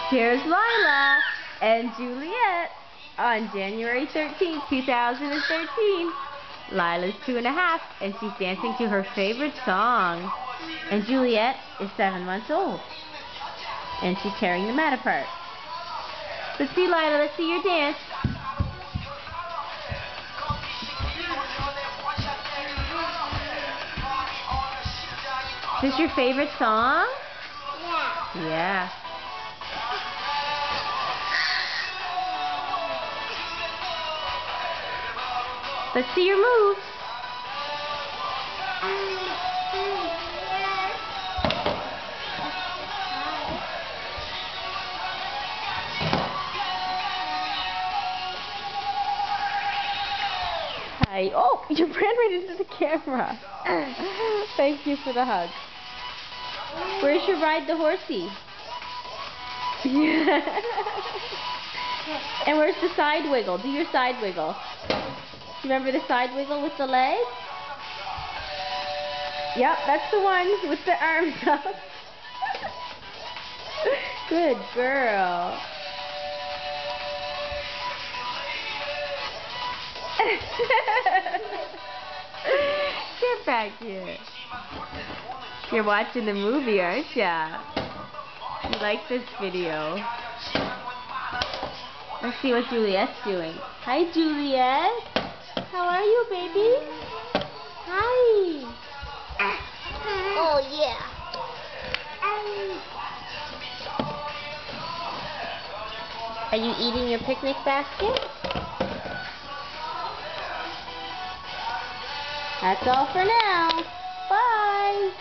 Here's Lila and Juliet on January 13th, 2013. Lila's 2.5 and she's dancing to her favorite song. And Juliet is 7 months old. And she's tearing the mat apart. Let's see, Lila, let's see your dance. Is this your favorite song? Yeah. Yeah. Let's see your moves. Hi. Oh, you ran right into the camera. Thank you for the hug. Where's your ride the horsey? Yeah. And where's the side wiggle? Do your side wiggle. Remember the side wiggle with the leg? Yep, that's the one with the arms up. Good girl. Get back here. You're watching the movie, aren't ya? You like this video. Let's see what Juliet's doing. Hi, Juliet. How are you, baby? Hi. Oh, yeah. Are you eating your picnic basket? That's all for now. Bye.